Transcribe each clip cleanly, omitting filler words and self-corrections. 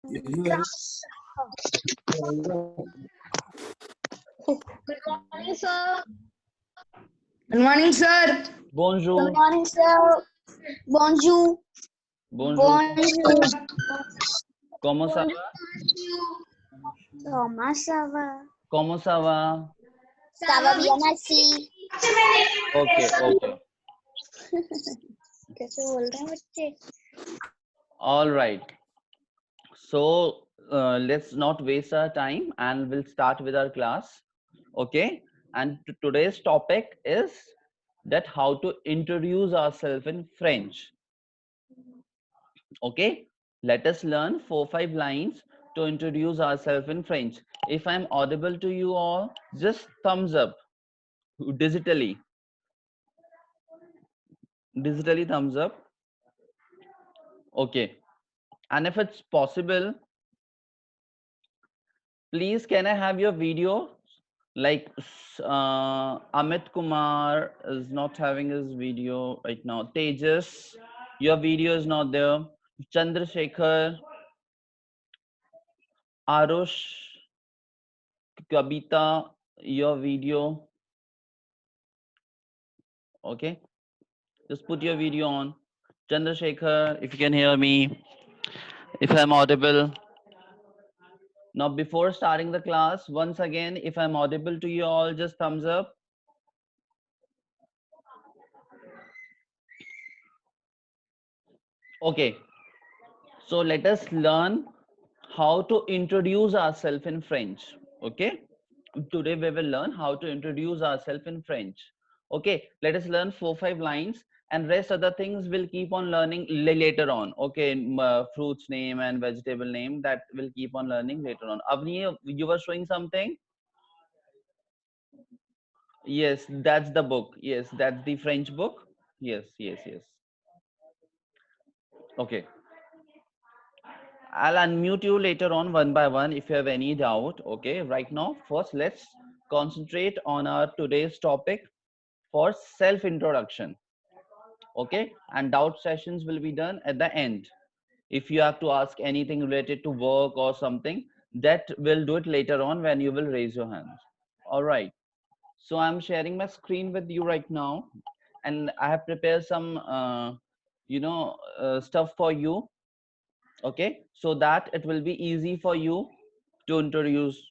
Yes. Good morning, sir. Good morning, sir. Good Bonjour. morning, sir. Bonjour. Bonjour. Bonjour. Comment ça Bonjour. va? Comment ça va? Comment ça va? Ça va bien, merci. Okay, okay. कैसे बोल रहे हैं बच्चे? All right. So let's not waste our time and we'll start with our class. Okay. And today's topic is that how to introduce ourselves in French. Okay. Let us learn 4-5 lines to introduce ourselves in French. If I'm audible to you all, just thumbs up digitally. Digitally thumbs up. Okay. And if it's possible, please can I have your video? Like Amit Kumar is not having his video right now. Tejas, your video is not there. Chandrasekhar, Arush, Kabita, your video. Okay, just put your video on. Chandrasekhar, if you can hear me, if I'm audible. Now, before starting the class, once again, if I'm audible to you all, just thumbs up. Okay, so let us learn how to introduce ourselves in French. Okay, today we will learn how to introduce ourselves in French. Okay, let us learn 4-5 lines and rest other things we'll keep on learning later on. Okay, fruits name and vegetable name that will keep on learning later on. Avni, you were showing something? Yes, that's the book. Yes, that's the French book. Yes, yes, yes. Okay. I'll unmute you later on one by one if you have any doubt. Okay, right now, first let's concentrate on our today's topic for self-introduction. Okay, and doubt sessions will be done at the end. If you have to ask anything related to work or something, that will do it later on when you will raise your hands. All right. So I'm sharing my screen with you right now, and I have prepared some, stuff for you. Okay, so that it will be easy for you to introduce.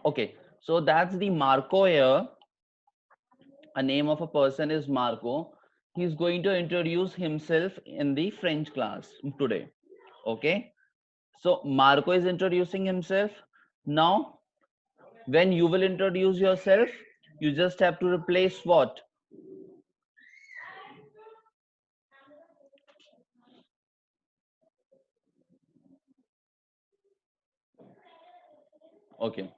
Okay, so that's the Marco here. A name of a person is Marco. He's going to introduce himself in the French class today. Okay, so Marco is introducing himself. Now, when you will introduce yourself, you just have to replace what? Okay,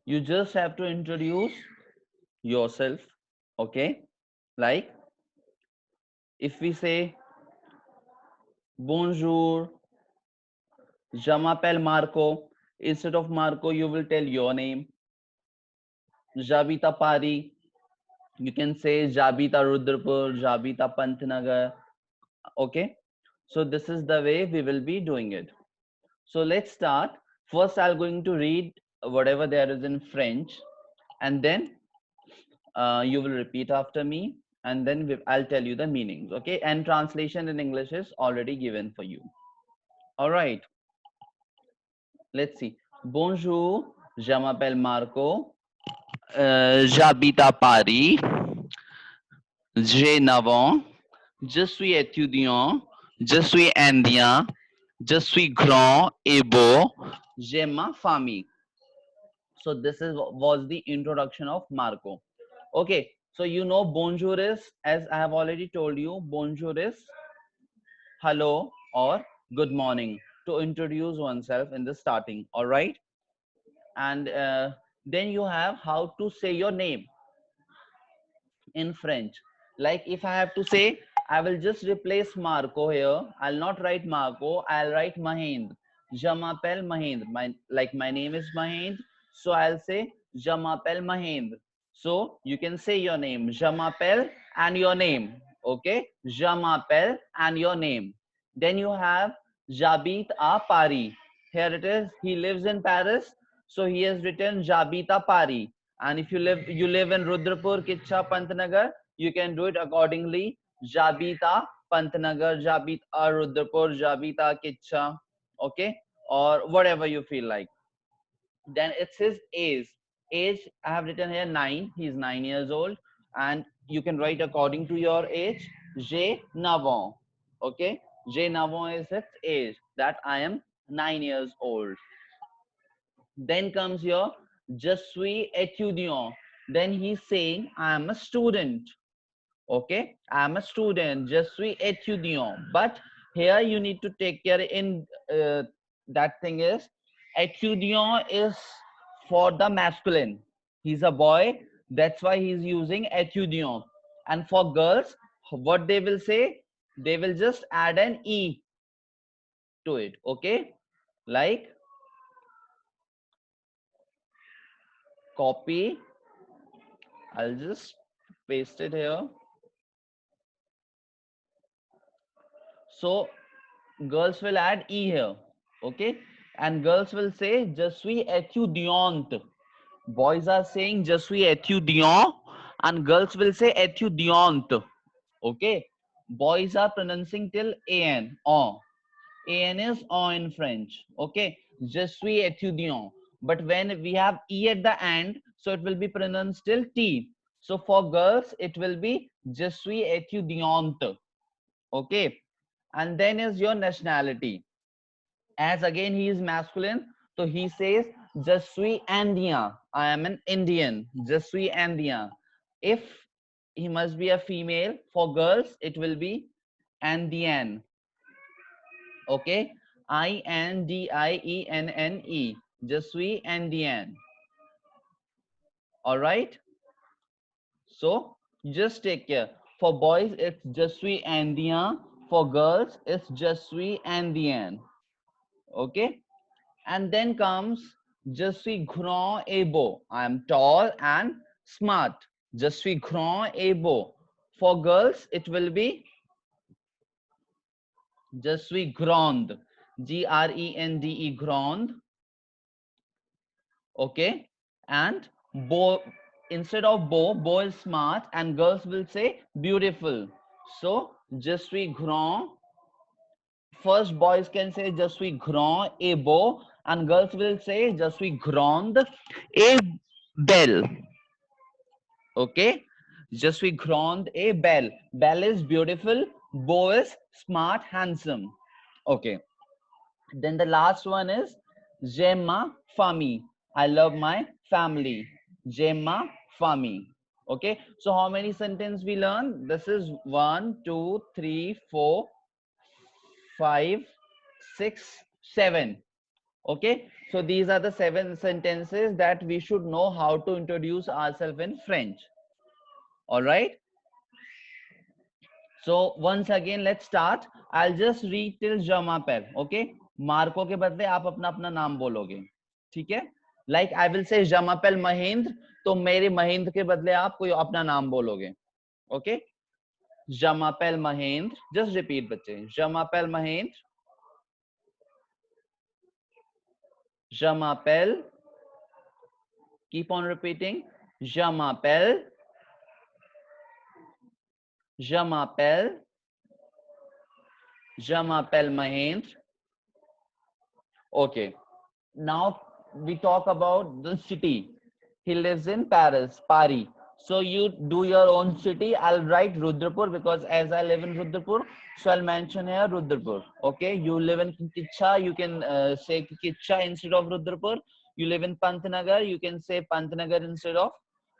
you just have to introduce yourself. Okay, like if we say bonjour, je m'appelle Marco, instead of Marco you will tell your name. Jabita Pari, you can say Jabita Rudrapur, Jabita Pantnagar. Okay, so this is the way we will be doing it. So let's start. First I'm going to read whatever there is in French, and then you will repeat after me, and then I'll tell you the meanings. Okay, and translation in English is already given for you. All right, let's see. Bonjour, je m'appelle Marco. J'habite à Paris. J'ai 9 ans. Je suis étudiant. Je suis indien. Je suis grand et beau. J'ai ma famille. So this is was the introduction of Marco. Okay, so you know bonjour is, as I have already told you, bonjour is hello or good morning to introduce oneself in the starting. All right, and then you have how to say your name in French. Like if I have to say, I will just replace Marco here. I'll not write Marco. I'll write Mahendra. Je m'appelle Mahendra. My name is Mahendra. So I'll say Je m'appelle Mahendra. So you can say your name, je m'appelle and your name. Okay, je m'appelle and your name. Then you have j'habite à Paris. Here it is. He lives in Paris, so he has written j'habite à Paris. And if you live in Rudrapur, Kitcha, Pantnagar, you can do it accordingly. J'habite à Pantnagar, j'habite à Rudrapur, j'habite à Kitcha. Okay, or whatever you feel like. Then it's his age. I have written here 9. He's 9 years old, and you can write according to your age. J'ai 9 ans. Okay, j'ai 9 ans is its age, that I am 9 years old. Then comes your je suis étudiant. Then he's saying I am a student. Okay, I am a student, je suis étudiant. But here you need to take care in that thing is étudiant is for the masculine. He's a boy, that's why he's using étudiant. And for girls, what they will say, they will just add an e to it. Okay, like copy, I'll just paste it here. So girls will add e here. Okay, and girls will say je suis étudiante. Boys are saying je suis étudiant, and girls will say étudiante. Okay, boys are pronouncing till an. An is en in French. Okay, je suis étudiant. But when we have e at the end, so it will be pronounced till t. So for girls, it will be je suis étudiante. Okay, and then is your nationality. As again he is masculine, so he says je suis indien. I am an Indian. Je suis indien. If he must be a female, for girls it will be indienne. Okay, INDIENNE. Je suis indienne. All right, so just take care. For boys it's je suis indien, for girls it's je suis indienne. Okay, and then comes je suis grand et beau. I am tall and smart. Je suis grand et beau. For girls it will be je suis grande. GRENDE, grande. Okay, and beau, instead of beau is smart, and girls will say beautiful. So je suis grand. First boys can say je suis grand et beau, and girls will say je suis grande et belle. Okay, je suis grande et belle. Belle is beautiful, beau is smart, handsome. Okay, then the last one is j'aime ma famille. I love my family. J'aime ma famille. Okay, so how many sentences we learn? This is 1, 2, 3, 4, 5, 6, 7. Okay, so these are the 7 sentences that we should know how to introduce ourselves in French. All right, so once again let's start. I'll just read till je m'appelle. Okay, Marco के बदले आप अपना अपना नाम बोलोगे. ठीक है, like I will say je m'appelle Mahendra, तो मेरे महेंद्र के बदले आप कोई अपना नाम बोलोगे. Okay, je m'appelle Mahendra. Just repeat बच्चे. Je m'appelle Mahendra. Je m'appelle. Keep on repeating. Je m'appelle. Je m'appelle. Je m'appelle Mahendra. Okay. Now we talk about the city. He lives in Paris, Paris. So you do your own city. I'll write Rudrapur because as I live in Rudrapur, so I'll mention here Rudrapur. Okay. You live in Kitcha, you can say Kitcha instead of Rudrapur. You live in Pantnagar, you can say Pantnagar instead of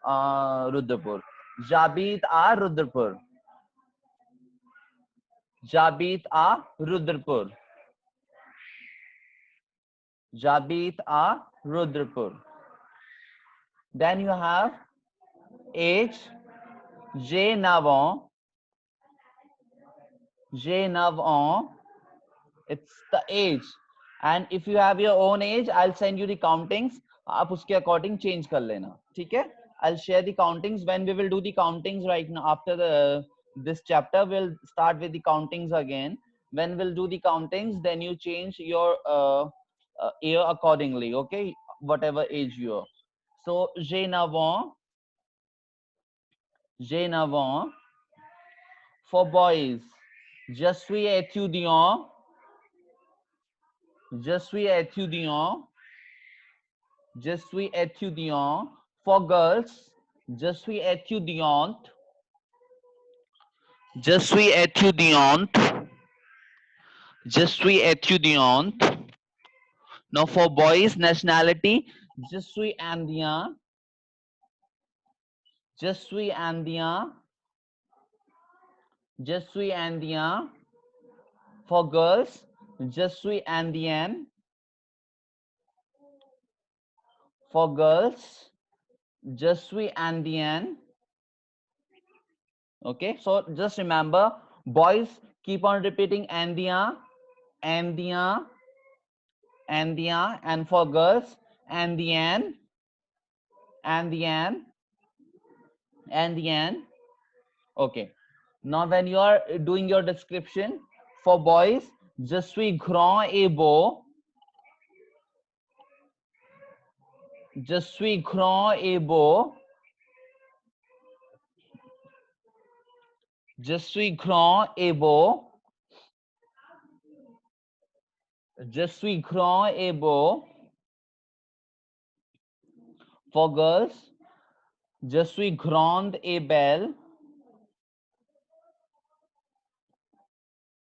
Rudrapur. J'habite à Rudrapur. J'habite à Rudrapur. J'habite à Rudrapur. Then you have age. J'ai 9 ans. J'ai 9 ans. It's the age. And if you have your own age, I'll send you the countings. आप उसके according change कर लेना. ठीक है? I'll share the countings when we will do the countings right now. After this chapter, we'll start with the countings again. When we'll do the countings, then you change your year accordingly. Okay, whatever age you are. So j'ai 9 ans. J'ai 9 ans. For boys, je suis étudiant. Je suis étudiant. Je suis étudiant. For girls, je suis étudiante. Je suis étudiante. Je suis étudiante. Now for boys, nationality, je suis indien. Je suis indien. Je suis indien. For girls, je suis indienne. For girls, je suis indienne. Okay, so just remember, boys keep on repeating Andia, Andia, Andia, and for girls, Andian, Andian, Andian. Okay, now when you are doing your description, for boys, je suis grand et beau. Je suis grand et beau. Je suis grand et beau. Je suis grand et beau. For girls, je suis grande et belle.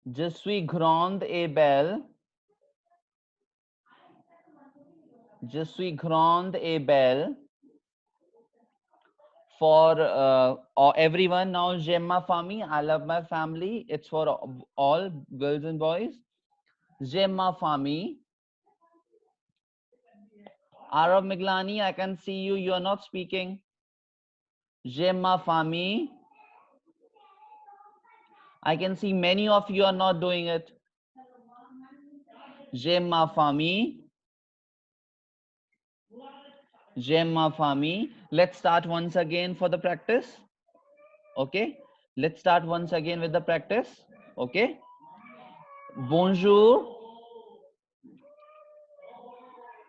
Je suis grande et belle. Je suis grande et belle. For everyone now, j'aime ma famille. I love my family. It's for all girls and boys. J'aime ma famille. Arav Miglani, I can see you. You are not speaking. J'aime ma famille. I can see many of you are not doing it. J'aime ma famille. J'aime ma famille. Let's start once again for the practice. Okay. Let's start once again with the practice. Okay. Bonjour.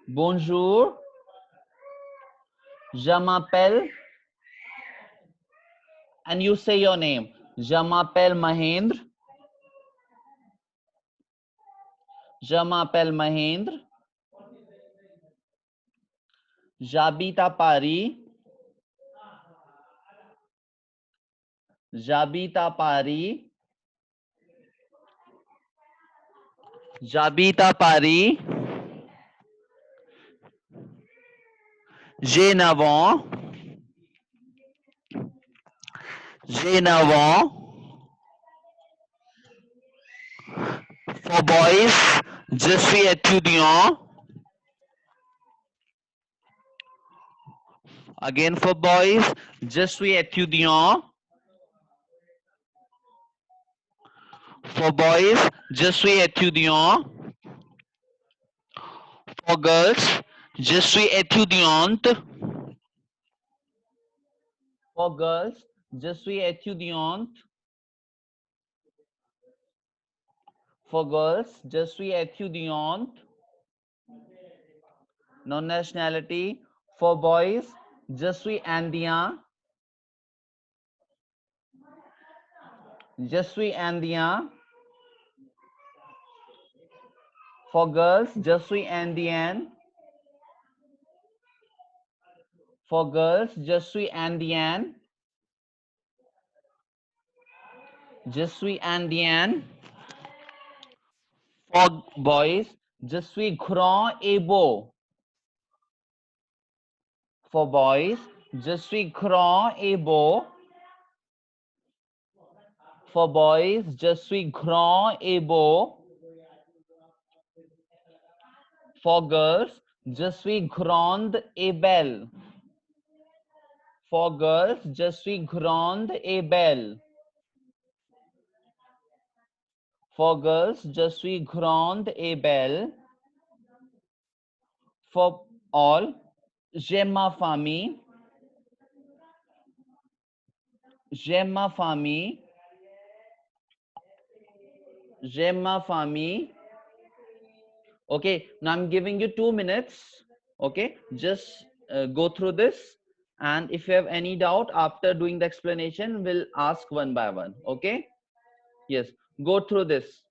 Bonjour. Je m'appelle. And you say your name. Je m'appelle Mahendra. Je m'appelle Mahendra. J'habite à Paris. J'habite à Paris. J'habite à Paris. J'ai 9 ans. J'ai 9 ans. For boys, je suis étudiant. Again for boys, je suis étudiant. For boys, je suis étudiant. For girls, je suis étudiante. For girls, je suis étudiante. For girls, je suis étudiante. No nationality. For boys, je suis indien. Je suis indien. For girls, je suis indienne. For girls, je suis indienne. Je suis indienne. For boys, je suis grand et beau. For boys, je suis grand et beau. For boys, je suis grand et beau. For girls, je suis grande et belle. For girls, je suis grande et belle. For girls, je suis grande et belle. For all, j'aime ma famille. Gemma Fami. Gemma Fami. Okay, now I'm giving you 2 minutes. Okay, just go through this. And if you have any doubt after doing the explanation, we'll ask one by one. Okay, yes, go through this.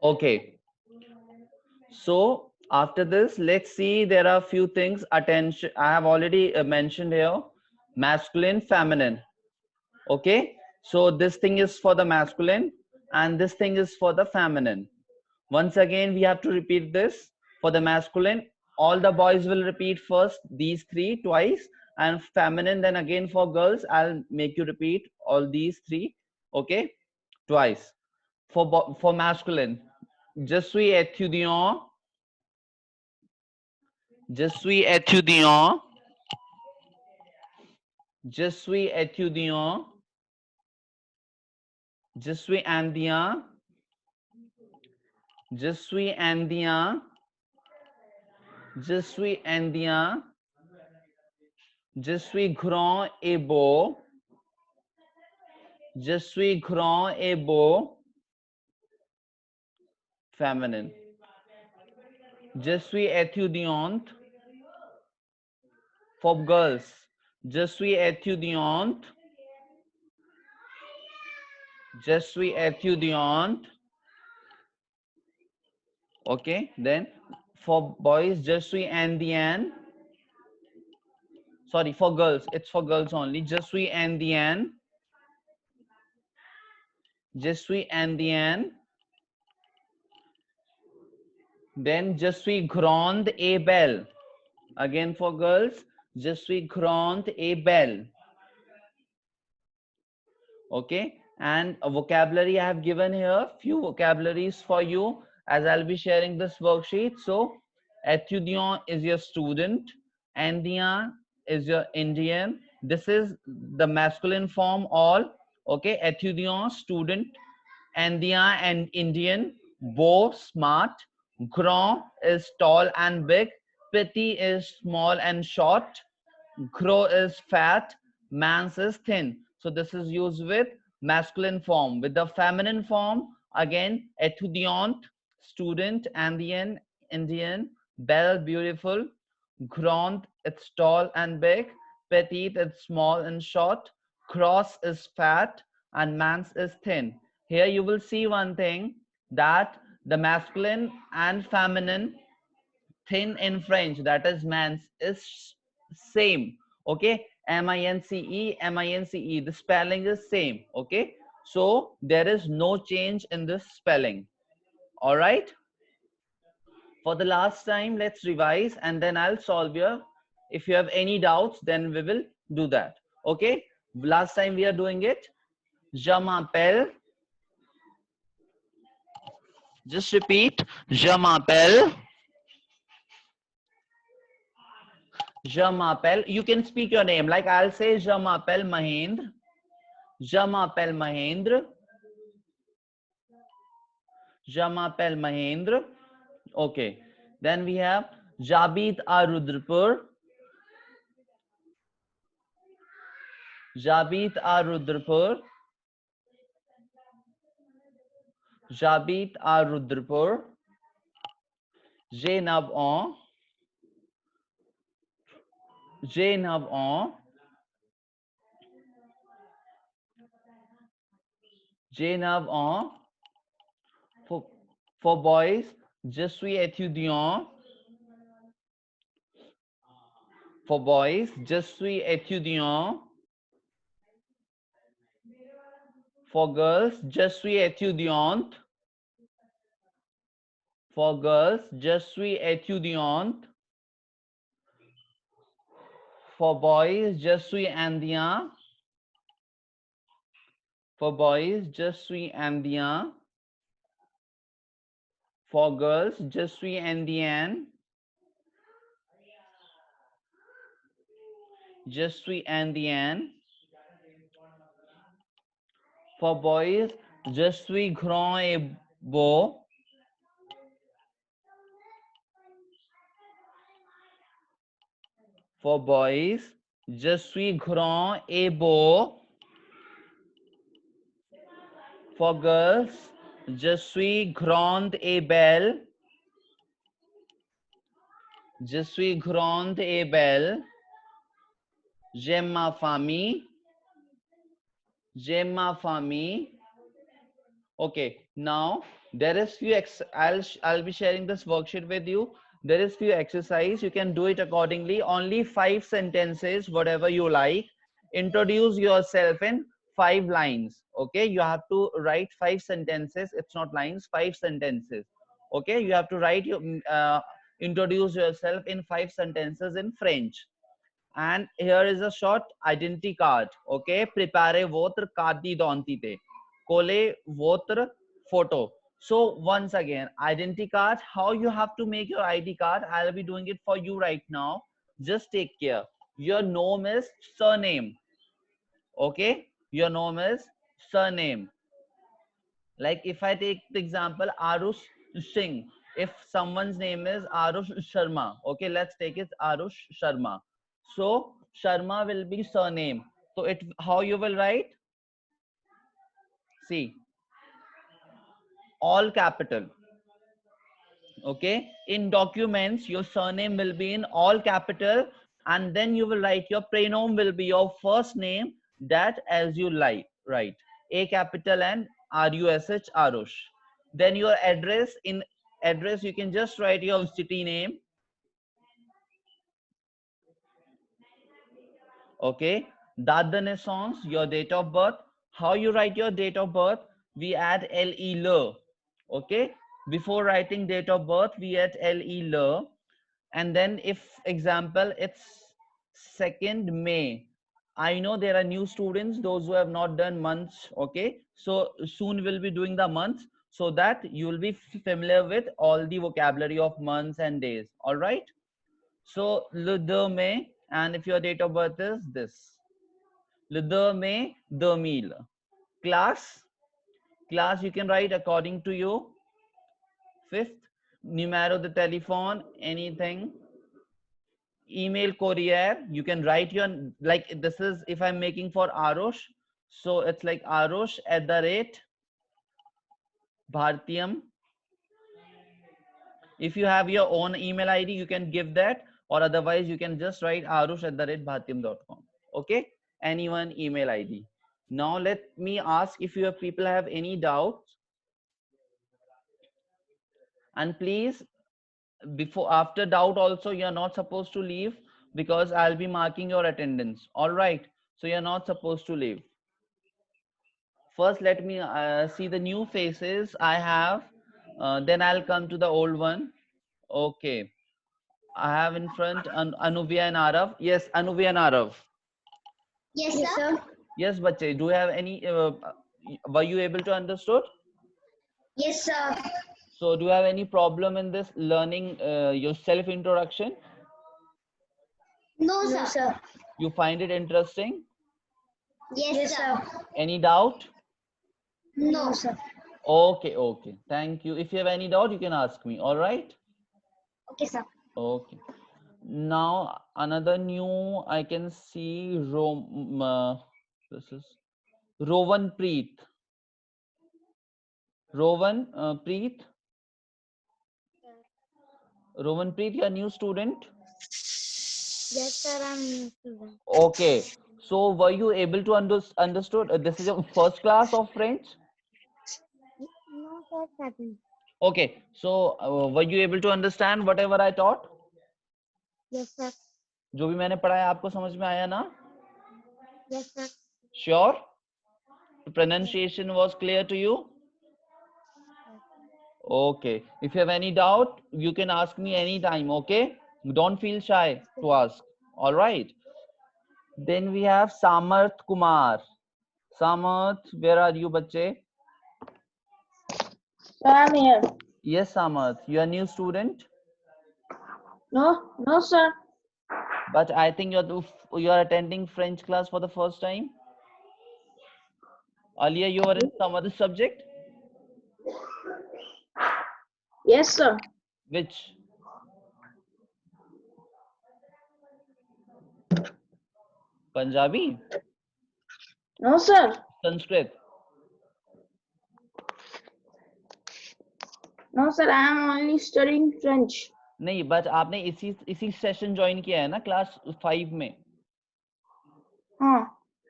Okay, so after this, let's see, there are a few things. Attention, I have already mentioned here, masculine, feminine. Okay, so this thing is for the masculine and this thing is for the feminine. Once again, we have to repeat this. For the masculine, all the boys will repeat first these three twice, and feminine, then again for girls, I'll make you repeat all these three, okay, twice. For masculine, je suis étudiant, je suis étudiant, je suis étudiant, je suis indien, je suis indien, je suis indien, je suis grand et beau, je suis grand et beau, feminine. Je suis étudiante, for girls. Je suis étudiante, je suis étudiante. Okay, then for boys, je suis indien. Sorry, for girls, it's for girls only. Je suis indien. Je suis indien. Then je suis grande et belle. Again for girls, je suis grande et belle. Okay, and a vocabulary I have given here, few vocabularies for you as I'll be sharing this worksheet. So étudiant is your student, indien is your Indian. This is the masculine form all. Okay, étudiant, student, indien and Indian, beau, smart, grand is tall and big, petit is small and short, gros is fat, mans is thin. So this is used with masculine form. With the feminine form, again, étudiante, student, Indian, Indian, belle, beautiful, grand, it's tall and big, petite, it's small and short, gros is fat, and mans is thin. Here you will see one thing, that the masculine and feminine thin in French, that is mans, is same. Okay, mince, the spelling is same. Okay, so there is no change in this spelling. All right, for the last time, let's revise and then I'll solve your, if you have any doubts, then we will do that. Okay, last time we are doing it. Je m'appelle, just repeat, je m'appelle. Je m'appelle. You can speak your name. Like I'll say, Je m'appelle Mahendra. Je m'appelle Mahendra. Je m'appelle Mahendra. Okay. Then we have J'habite à Rudrapur. J'habite à Rudrapur. J'habite à Rudrapur. J'ai 9 ans. J'ai 9 ans. J'ai 9 ans. For boys, je suis étudiant. For boys, je suis étudiant. For girls, je suis étudiante. For girls, je suis étudiante. For boys, je suis indien. For boys, je suis indien. For girls, je suis indienne. Je suis indienne. For boys, je suis grand et beau. For boys, je suis grand et beau. For girls, je suis grande et belle. Je suis grande et belle. J'aime ma famille. J'aime ma famille. Okay, now there is few I'll be sharing this worksheet with you. There is few exercise. You can do it accordingly. Only 5 sentences, whatever you like. Introduce yourself in 5 lines. Okay, you have to write 5 sentences. It's not lines, 5 sentences. Okay, you have to write your introduce yourself in 5 sentences in French. And here is a short identity card. Okay, prepare votre carte d'identité. Colle votre photo. So once again, identity card, how you have to make your ID card, I'll be doing it for you right now. Just take care. Your name is surname. Okay, your name is surname. Like if I take the example Arush Singh, if someone's name is Arush Sharma, okay, let's take it Arush Sharma. So Sharma will be surname. So it how you will write? See, all capital. Okay, in documents your surname will be in all capital, and then you will write your pronoun will be your first name, that as you like, right? A capital and RUSH Arush. Then your address, in address you can just write your city name. Okay, date de naissance, your date of birth. How you write your date of birth? We add le. Okay, before writing date of birth we add le. And then if example it's 2nd May, I know there are new students, those who have not done months. Okay, so soon we'll be doing the months, so that you will be familiar with all the vocabulary of months and days. All right, so le 2 May, and if your date of birth is this, le 2 May 2000. Class, you can write according to you. 5th, numero de telephone, anything. Email, courier, you can write your, like this is if I'm making for Arush, so it's like Arush@Bhartiyam. If you have your own email ID, you can give that, or otherwise you can just write arush@bhartiyam.com. Okay, anyone email ID. Now let me ask if you people have any doubts, and please, before after doubt also you're not supposed to leave, because I'll be marking your attendance. All right, so you're not supposed to leave. First let me see the new faces I have, then I'll come to the old one. Okay, I have in front Anuvia and Arav. Yes, Anuvia and Arav. Yes, sir. Yes, bache, do you have any were you able to understood? Yes, sir. So do you have any problem in this learning your self introduction? No, sir. You find it interesting? Yes, sir. Any doubt? No, sir. Okay, okay, thank you. If you have any doubt you can ask me. All right, Okay, sir. okay. Now another new I can see this is Rowan Preet. Rowan Preet. Rowan Preet, you are new student. Yes, sir. I'm new student. Okay, so were you able to understood? This is your first class of French. No, sir. Second. Okay, so were you able to understand whatever I taught? Yes, sir. जो भी मैंने पढ़ाया आपको समझ में आया ना? Yes, sir. Sure? The pronunciation was clear to you? Okay. If you have any doubt, you can ask me anytime, okay? Don't feel shy to ask. All right. Then we have Samarth Kumar. Samarth, where are you, bache? I'm here. Yes, Samarth. You are new student, No, sir. but I think you are attending French class for the first time. Earlier, you were in some other subject. Yes, sir. Which? Punjabi? No, sir. Sanskrit? No, sir. I'm only studying French. नहीं, but आपने इसी session join किया है ना class 5 में? हाँ.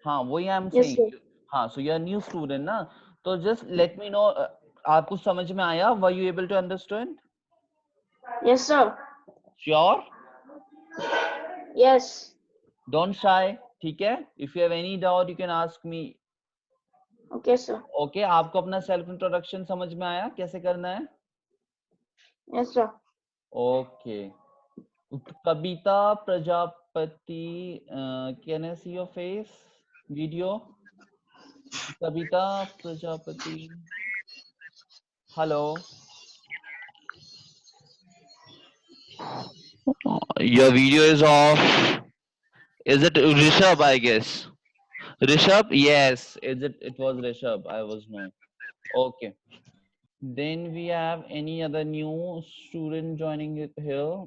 हाँ, वही I am Yes, saying. sir. हाँ, so you are new student ना, तो जस्ट लेट मी नो. आपको समझ में आया? Were you able to understand? Yes, sir. Sure? Yes. Don't shy. ठीक है? If you have any doubt you can ask me. Okay, sir. Okay, आपको अपना सेल्फ इंट्रोडक्शन समझ में आया कैसे करना है? Yes, sir. Okay. Kavita Prajapati, can I see your face video? Kavita Prajapati, hello. Your video is off. Is it Rishabh? I guess. Rishabh? Yes. Is it? It was Rishabh. I was no. Okay. Then we have any other new student joining it here?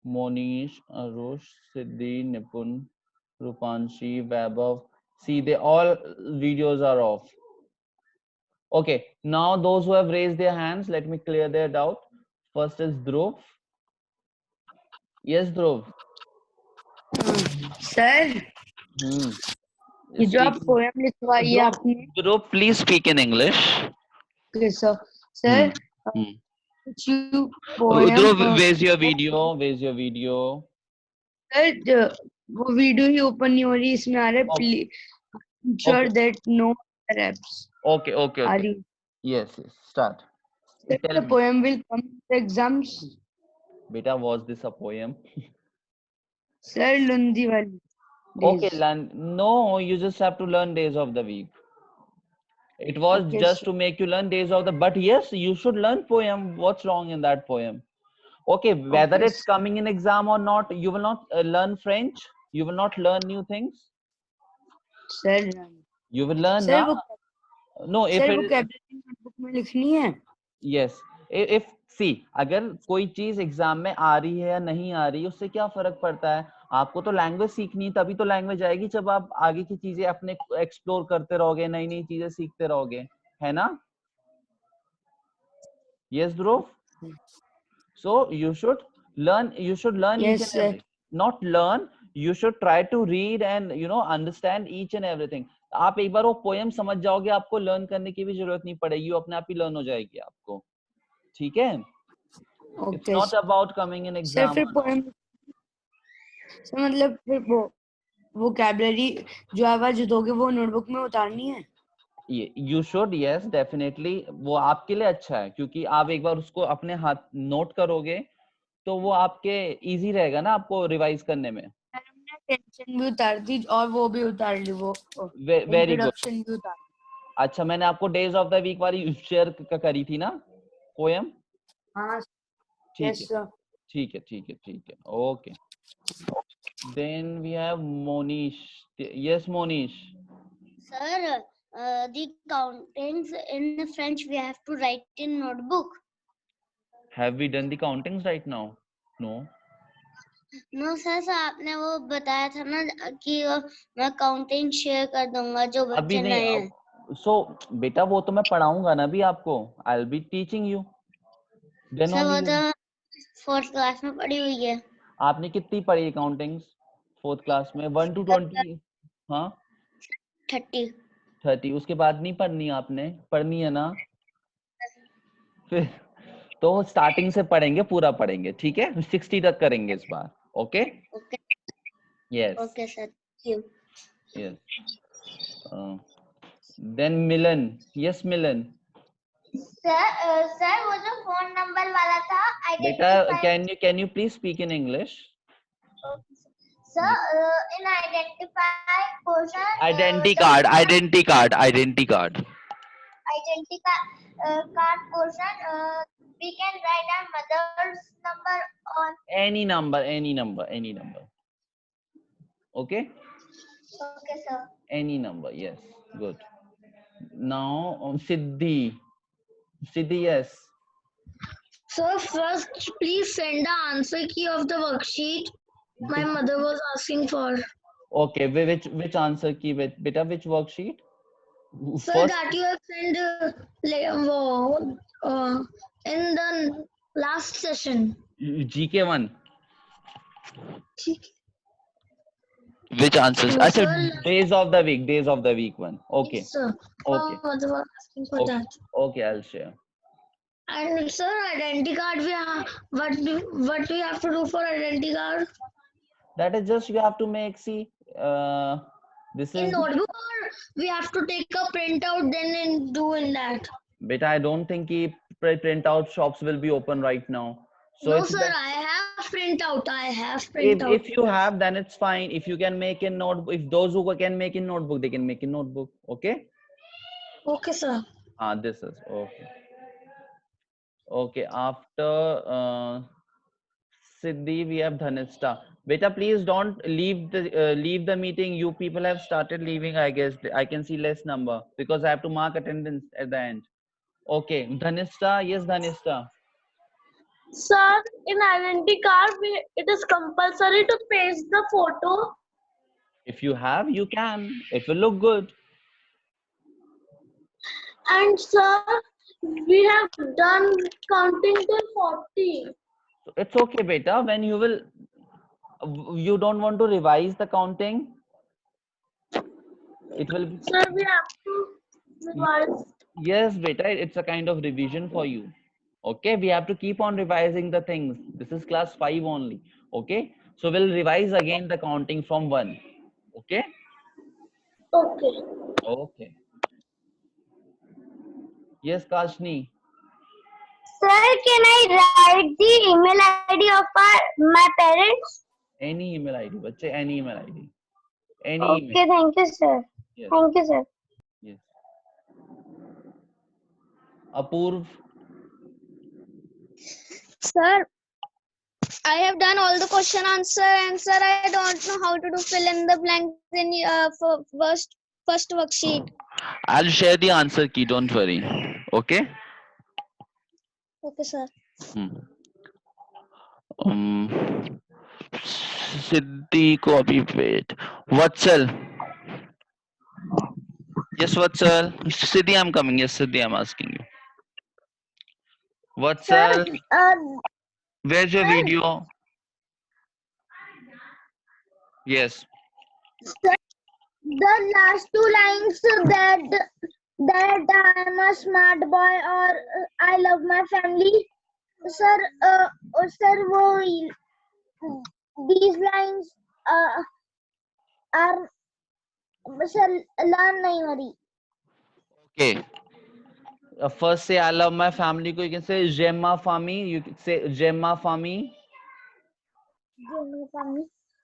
Monish, Arush, Siddhi, Nipun, Rupanshi, Vaibhav. See, they all videos are off. Okay. Now those who have raised their hands, let me clear their doubt. First is Dhruv. Yes, Dhruv. Sir, ये जो आप Speak- poem लिखवाई है आपने. Dhruv, please speak in English. Okay, sir. Sir, Hmm. which you poem. Dhruv, where's your video? Where's your video? Sir, वो video ही open नहीं हो रही, इसमें आ रहा है please ensure that no other apps Okay, okay, are okay. used. Yes, yes. Start. Sir, Tell the me. poem will come in the exams. Beta, was this a poem? Sir, Lundi wali Okay, days. learn. No, you just have to learn days of the week. It was Okay, just sir. to make you learn days of the. But yes, you should learn poem. What's wrong in that poem? Okay, whether Okay, it's sir. coming in exam or not, you will not learn French. You will not learn new things. Sir, You will learn sir, na. No, if sir, it, vocabulary notebook में लिखनी है. yes, if see, अगर कोई चीज exam में आ रही है या नहीं आ रही, उससे क्या फर्क पड़ता है? आपको तो लैंग्वेज सीखनी है, तभी तो लैंग्वेज आएगी जब आप आगे की चीजें अपने एक्सप्लोर करते रहोगे, नई नई चीजें सीखते रहोगे, है ना? Yes, Dhruv. So you should learn. You should learn Yes, each and sir. every. Not learn. You should try to read and understand each and everything. आप एक बार वो पोएम समझ जाओगे, आपको लर्न करने की भी जरूरत नहीं पड़ेगी, वो अपने आप ही लर्न हो जाएगी आपको. ठीक है? It's Okay, not sir. about coming in Sir, exam फिर or not. poem. सर मतलब फिर वो vocabulary जो आवाज दोगे वो नोटबुक में उतारनी है. You should, yes, definitely. वो आपके लिए अच्छा है, क्योंकि आप एक बार उसको अपने हाथ नोट करोगे तो वो आपके इजी रहेगा ना आपको रिवाइज करने में. हमने टेंशन भी उतार दी और वो भी उतार ली, वो वेरी गुड. इंट्रोडक्शन भी उतार. अच्छा, मैंने आपको डेज ऑफ द वीक वाली शेयर करी थी ना पोएम? हाँ. ठीक Yes, है, sir. ठीक है, ठीक है, ठीक है. Okay. Then we have Monish. Yes Monish. Sir, the countings in French we have to write in notebook. Have we done the countings right now? No. No, sir, आपने वो बताया था ना कि मैं काउंटिंग शेयर कर दूंगा जो अभी बच्चे नए हैं. नहीं. सो बेटा वो तो मैं पढ़ाऊंगा ना अभी आपको. I will be teaching you. Then sir वो ओनली. तो 4th क्लास में पढ़ी हुई है. आपने कितनी पढ़ी काउंटिंग्स 4th क्लास में? 1 to 20? हाँ, 30. 30. उसके बाद नहीं पढ़नी आपने? पढ़नी है ना? फिर तो स्टार्टिंग से पढ़ेंगे, पूरा पढ़ेंगे, ठीक है? 60 तक करेंगे इस बार, okay? Okay. Yes Okay, sir. Thank you. Yes. Then Milan, yes Milan. Sir वो जो फोन नंबर वाला था बेटा identify can you please speak in English? Sir in identify question identity card, identity card, identity card. identity card portion we can write our mother's number on Any number, any number, any number. Okay? okay sir Any number, yes. Good. Now, Siddhi. Siddhi, yes. So first, please send the answer key of the worksheet my mother was asking for. Okay, which answer key? Beta, which worksheet? Sir, First, that you have sent in the last session. GK1. ठीक Which answers? No, Acha, sir. days of the week one. Okay. है, sir. Okay. My mother was asking for Okay. that. Okay, I'll share. And sir, identity card we have, what do we have to do for identity card? That is just you have to make, see, this In is, notebook or we have to take a printout then and do in that? beta, I don't think printout shops will be open right now. So No it's sir, I have printout. I have printout. if you have, then it's fine. If you can make in notebook, if those who can make in notebook, they can make in notebook. Okay? Okay sir. This is okay. Okay, after Siddhi, we have Dhanishta. Beta, please don't leave the meeting. You people have started leaving, I guess. I can see less number because I have to mark attendance at the end. Okay, Dhanishta, yes, Dhanishta. Sir, in identity card, it is compulsory to paste the photo. If you have, you can. It will look good. And sir, we have done counting till 40. It's okay, beta. When you will, you don't want to revise the counting. It will be. Sir, we have to revise. Yes, beta. It's a kind of revision for you. Okay, we have to keep on revising the things. This is class 5 only. Okay, so we'll revise again the counting from 1. Okay. Okay. Okay. Yes, Kashni. sir can I write the email ID of my parents Any email ID, bache, any email ID. Any okay email. thank you sir Yes. thank you sir Yes. Apurv. Sir, I have done all the question answer and sir, I don't know how to do fill in the blanks in for first worksheet. I'll share the answer key. Don't worry. Okay. Okay, sir. Siddhi, copy wait. Vatsal. Yes, Vatsal. Siddhi, I'm coming. Yes, Siddhi, I'm asking you. Vatsal, where's your video? Yes. the last two lines that I'm a smart boy or I love my family sir sir these lines are sir learn nahi ho rahi Okay. First say I love my family. You can say Gemma Fami. You can say Gemma Fami.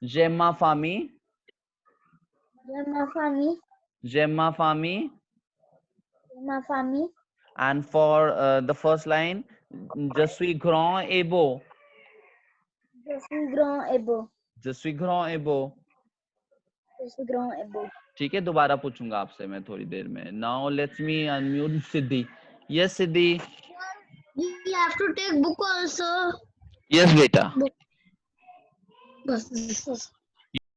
Gemma Fami. Gemma Fami. And for the first line, Je suis grand et beau. Je suis grand et beau. ठीक है, दोबारा पूछूंगा आपसे मैं थोड़ी देर में. Now let's me unmute Siddhi. Yes, Siddhi. You have to take book also. Yes, beta. Bus, this is